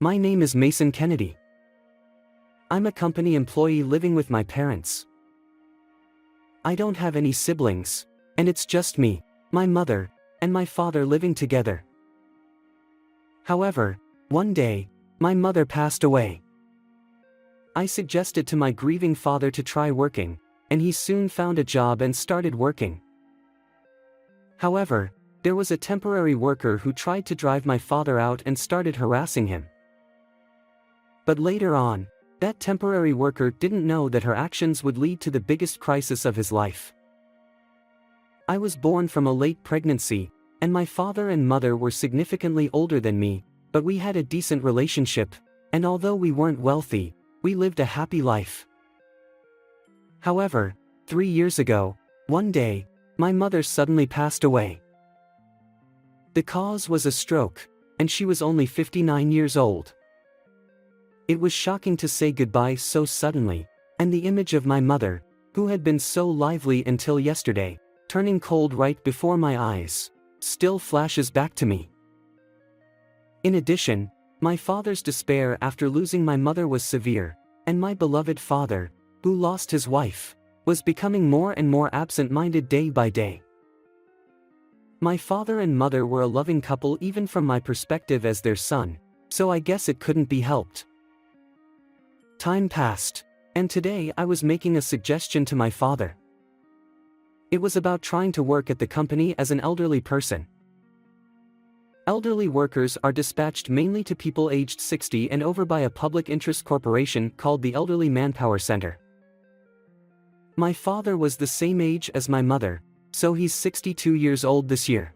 My name is Mason Kennedy. I'm a company employee living with my parents. I don't have any siblings, and it's just me, my mother, and my father living together. However, one day, my mother passed away. I suggested to my grieving father to try working, and he soon found a job and started working. However, there was a temporary worker who tried to drive my father out and started harassing him. But later on, that temporary worker didn't know that her actions would lead to the biggest crisis of his life. I was born from a late pregnancy, and my father and mother were significantly older than me, but we had a decent relationship, and although we weren't wealthy, we lived a happy life. However, 3 years ago, one day, my mother suddenly passed away. The cause was a stroke, and she was only 59 years old. It was shocking to say goodbye so suddenly, and the image of my mother, who had been so lively until yesterday, turning cold right before my eyes, still flashes back to me. In addition, my father's despair after losing my mother was severe, and my beloved father, who lost his wife, was becoming more and more absent-minded day by day. My father and mother were a loving couple even from my perspective as their son, so I guess it couldn't be helped. Time passed, and today I was making a suggestion to my father. It was about trying to work at the company as an elderly person. Elderly workers are dispatched mainly to people aged 60 and over by a public interest corporation called the Elderly Manpower Center. My father was the same age as my mother, so he's 62 years old this year.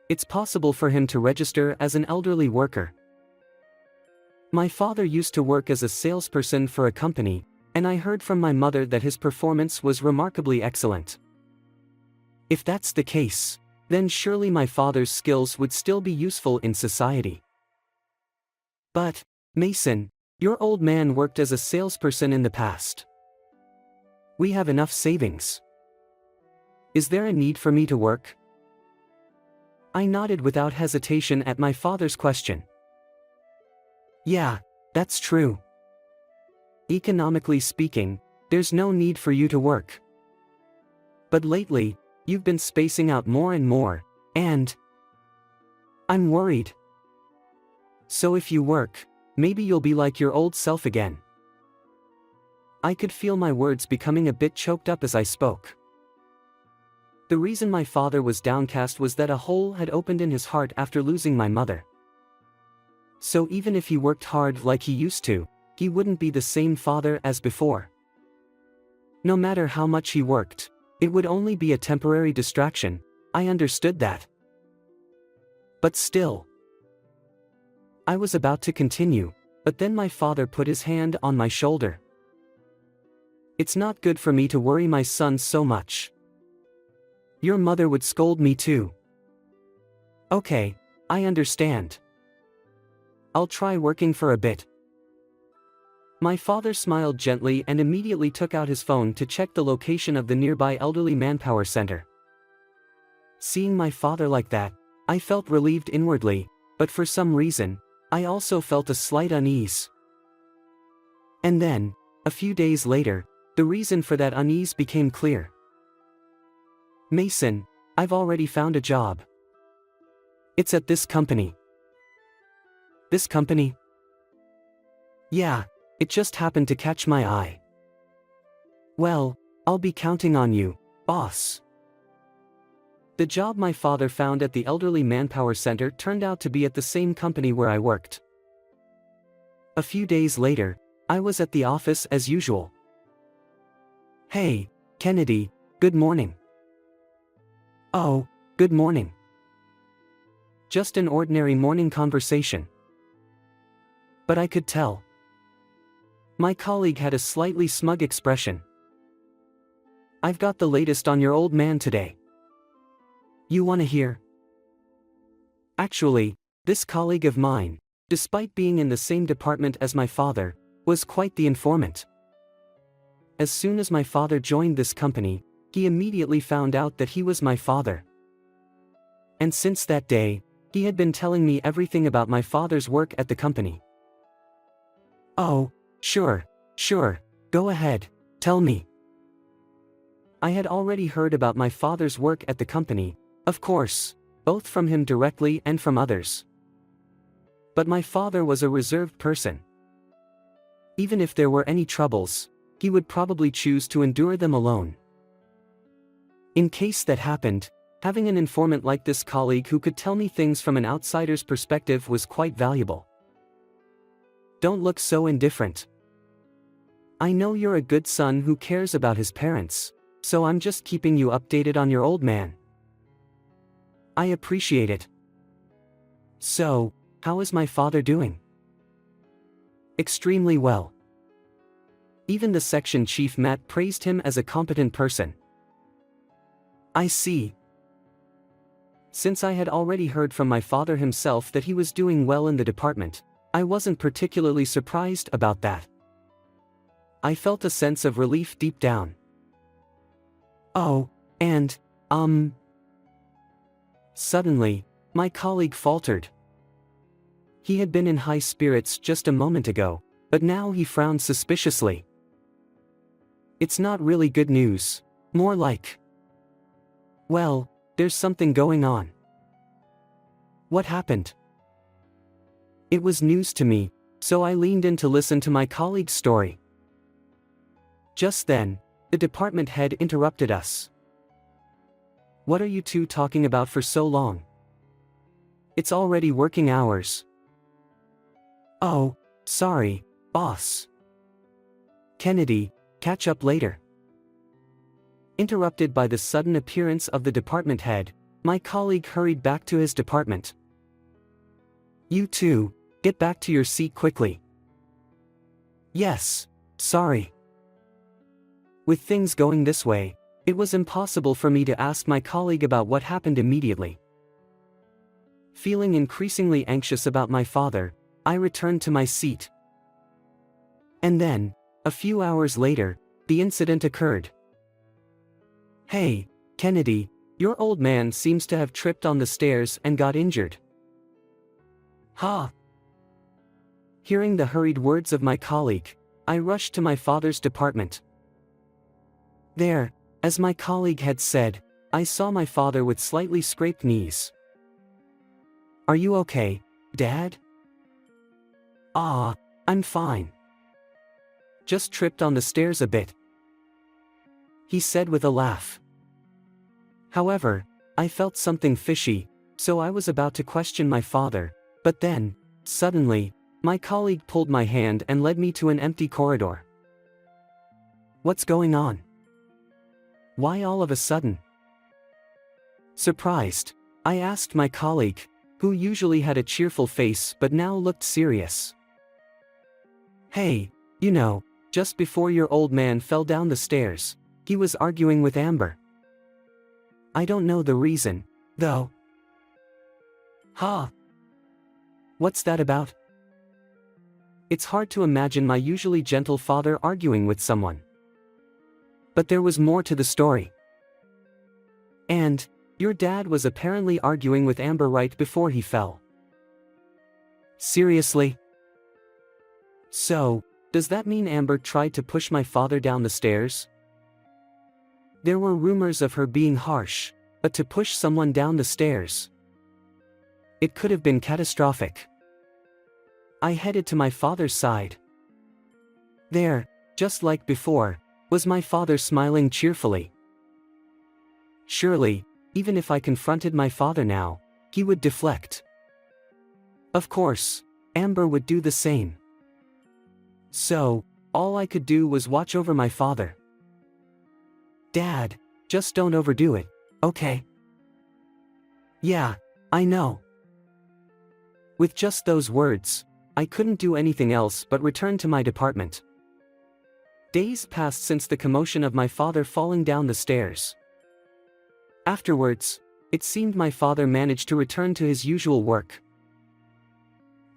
It's possible for him to register as an elderly worker. My father used to work as a salesperson for a company, and I heard from my mother that his performance was remarkably excellent. If that's the case, then surely my father's skills would still be useful in society. But, Mason, your old man worked as a salesperson in the past. We have enough savings. Is there a need for me to work? I nodded without hesitation at my father's question. Yeah, that's true. Economically speaking, there's no need for you to work. But lately, you've been spacing out more and more, and I'm worried. So if you work, maybe you'll be like your old self again. I could feel my words becoming a bit choked up as I spoke. The reason my father was downcast was that a hole had opened in his heart after losing my mother. So even if he worked hard like he used to, he wouldn't be the same father as before. No matter how much he worked, it would only be a temporary distraction. I understood that. But still. I was about to continue, but then my father put his hand on my shoulder. It's not good for me to worry my son so much. Your mother would scold me too. Okay, I understand. I'll try working for a bit. My father smiled gently and immediately took out his phone to check the location of the nearby Elderly Manpower Center. Seeing my father like that, I felt relieved inwardly, but for some reason, I also felt a slight unease. And then, a few days later, the reason for that unease became clear. Mason, I've already found a job. It's at this company. This company? Yeah, it just happened to catch my eye. Well, I'll be counting on you, boss. The job my father found at the Elderly Manpower Center turned out to be at the same company where I worked. A few days later, I was at the office as usual. Hey, Kennedy, good morning. Oh, good morning. Just an ordinary morning conversation. But I could tell. My colleague had a slightly smug expression. I've got the latest on your old man today. You want to hear? Actually, this colleague of mine, despite being in the same department as my father, was quite the informant. As soon as my father joined this company, he immediately found out that he was my father. And since that day, He had been telling me everything about my father's work at the company. Oh, sure, go ahead, tell me. I had already heard about my father's work at the company, of course, both from him directly and from others. But my father was a reserved person. Even if there were any troubles, he would probably choose to endure them alone. In case that happened, having an informant like this colleague who could tell me things from an outsider's perspective was quite valuable. Don't look so indifferent. I know you're a good son who cares about his parents, so I'm just keeping you updated on your old man. I appreciate it. So, how is my father doing? Extremely well. Even the section chief Matt praised him as a competent person. I see. Since I had already heard from my father himself that he was doing well in the department, I wasn't particularly surprised about that. I felt a sense of relief deep down. Oh, and, Suddenly, my colleague faltered. He had been in high spirits just a moment ago, but now he frowned suspiciously. It's not really good news, more like, well, there's something going on. What happened? It was news to me, so I leaned in to listen to my colleague's story. Just then, the department head interrupted us. What are you two talking about for so long? It's already working hours. Oh, sorry, boss. Kennedy, catch up later. Interrupted by the sudden appearance of the department head, my colleague hurried back to his department. You two, get back to your seat quickly. Yes, sorry. With things going this way, it was impossible for me to ask my colleague about what happened immediately. Feeling increasingly anxious about my father, I returned to my seat. And then, a few hours later, the incident occurred. Hey, Kennedy, your old man seems to have tripped on the stairs and got injured. Ha! Hearing the hurried words of my colleague, I rushed to my father's department. There, as my colleague had said, I saw my father with slightly scraped knees. Are you okay, Dad? I'm fine. Just tripped on the stairs a bit, he said with a laugh. However, I felt something fishy, so I was about to question my father, but then, suddenly, my colleague pulled my hand and led me to an empty corridor. What's going on? Why all of a sudden? Surprised, I asked my colleague, who usually had a cheerful face but now looked serious. Hey, just before your old man fell down the stairs, he was arguing with Amber. I don't know the reason, though. Ha! What's that about? It's hard to imagine my usually gentle father arguing with someone. But there was more to the story. And, your dad was apparently arguing with Amber right before he fell. Seriously? So, does that mean Amber tried to push my father down the stairs? There were rumors of her being harsh, but to push someone down the stairs, it could have been catastrophic. I headed to my father's side. There, just like before, was my father smiling cheerfully. Surely, even if I confronted my father now, he would deflect. Of course, Amber would do the same. So, all I could do was watch over my father. Dad, just don't overdo it, okay? Yeah, I know. With just those words, I couldn't do anything else but return to my department. Days passed since the commotion of my father falling down the stairs. Afterwards, it seemed my father managed to return to his usual work.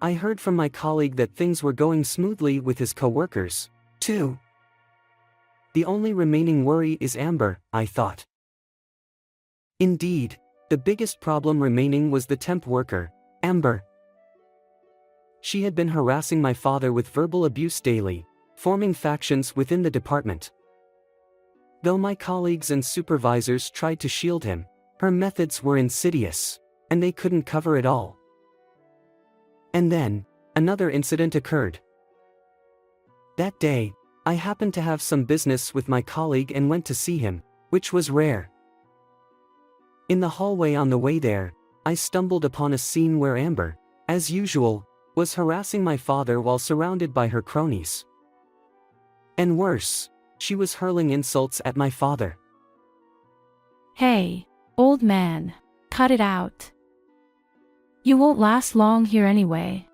I heard from my colleague that things were going smoothly with his co-workers, too. The only remaining worry is Amber, I thought. Indeed, the biggest problem remaining was the temp worker, Amber. She had been harassing my father with verbal abuse daily, forming factions within the department. Though my colleagues and supervisors tried to shield him, her methods were insidious, and they couldn't cover it all. And then, another incident occurred. That day, I happened to have some business with my colleague and went to see him, which was rare. In the hallway on the way there, I stumbled upon a scene where Amber, as usual, was harassing my father while surrounded by her cronies. And worse, she was hurling insults at my father. Hey, old man, cut it out. You won't last long here anyway.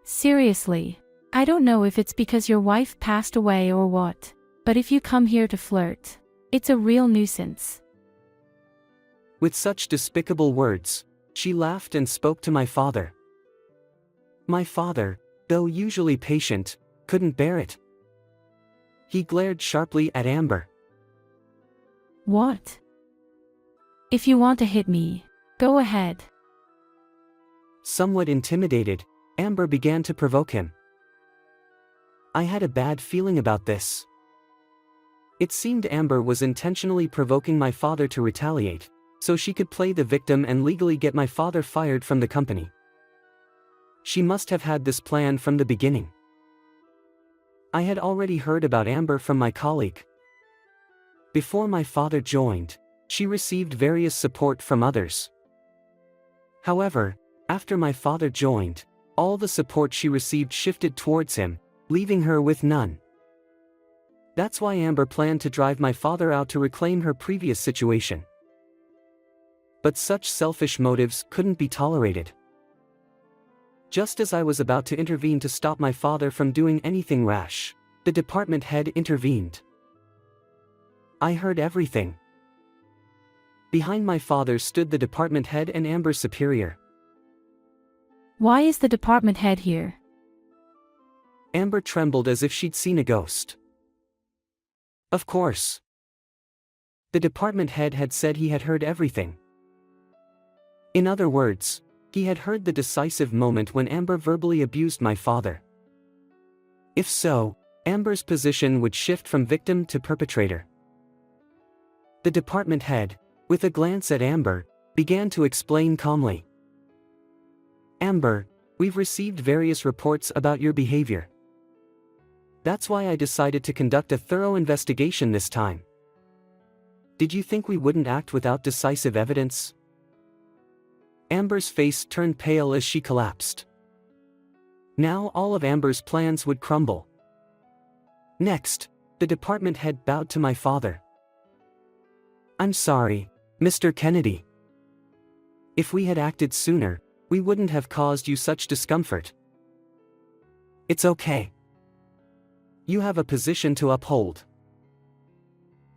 Seriously, I don't know if it's because your wife passed away or what, but if you come here to flirt, it's a real nuisance. With such despicable words, she laughed and spoke to my father. My father, though usually patient, couldn't bear it. He glared sharply at Amber. What? If you want to hit me, go ahead. Somewhat intimidated, Amber began to provoke him. I had a bad feeling about this. It seemed Amber was intentionally provoking my father to retaliate, so she could play the victim and legally get my father fired from the company. She must have had this plan from the beginning. I had already heard about Amber from my colleague. Before my father joined, she received various support from others. However, after my father joined, all the support she received shifted towards him, leaving her with none. That's why Amber planned to drive my father out to reclaim her previous situation. But such selfish motives couldn't be tolerated. Just as I was about to intervene to stop my father from doing anything rash, the department head intervened. I heard everything. Behind my father stood the department head and Amber's superior. Why is the department head here? Amber trembled as if she'd seen a ghost. Of course. The department head had said he had heard everything. In other words, he had heard the decisive moment when Amber verbally abused my father. If so, Amber's position would shift from victim to perpetrator. The department head, with a glance at Amber, began to explain calmly. Amber, we've received various reports about your behavior. That's why I decided to conduct a thorough investigation this time. Did you think we wouldn't act without decisive evidence? Amber's face turned pale as she collapsed. Now all of Amber's plans would crumble. Next, the department head bowed to my father. I'm sorry, Mr. Kennedy. If we had acted sooner, we wouldn't have caused you such discomfort. It's okay. You have a position to uphold.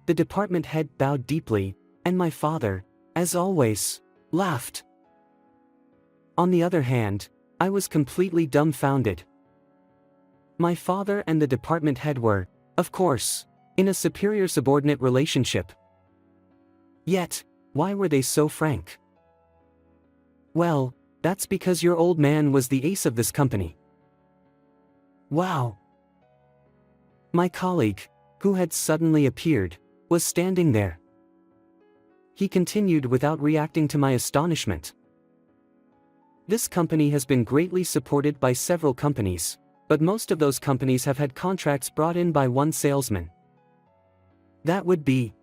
The department head bowed deeply, and my father, as always, laughed. On the other hand, I was completely dumbfounded. My father and the department head were, of course, in a superior-subordinate relationship. Yet, why were they so frank? Well, that's because your old man was the ace of this company. Wow. My colleague, who had suddenly appeared, was standing there. He continued without reacting to my astonishment. This company has been greatly supported by several companies, but most of those companies have had contracts brought in by one salesman. That would be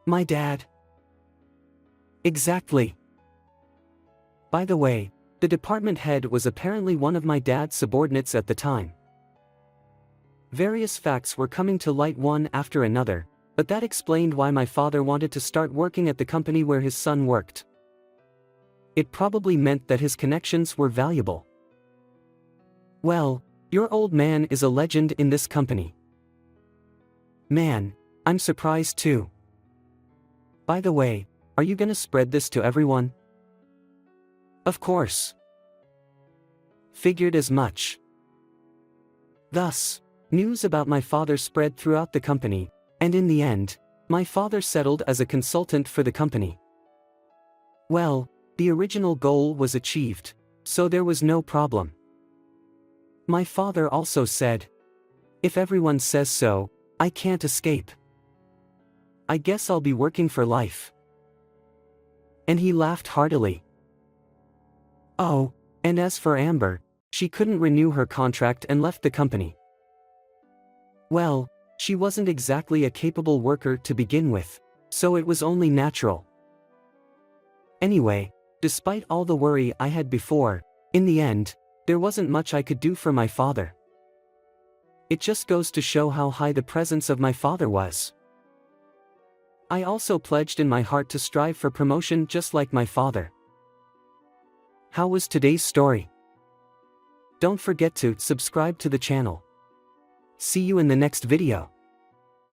my dad. Exactly. By the way, the department head was apparently one of my dad's subordinates at the time. Various facts were coming to light one after another, but that explained why my father wanted to start working at the company where his son worked. It probably meant that his connections were valuable. Well, your old man is a legend in this company. Man, I'm surprised too. By the way, are you gonna spread this to everyone? Of course. Figured as much. Thus, news about my father spread throughout the company, and in the end, my father settled as a consultant for the company. Well, The original goal was achieved, so there was no problem. My father also said, "If everyone says so, I can't escape. I guess I'll be working for life." And he laughed heartily. Oh, and as for Amber, she couldn't renew her contract and left the company. Well, she wasn't exactly a capable worker to begin with, so it was only natural. Anyway, despite all the worry I had before, in the end, there wasn't much I could do for my father. It just goes to show how high the presence of my father was. I also pledged in my heart to strive for promotion just like my father. How was today's story? Don't forget to subscribe to the channel. See you in the next video.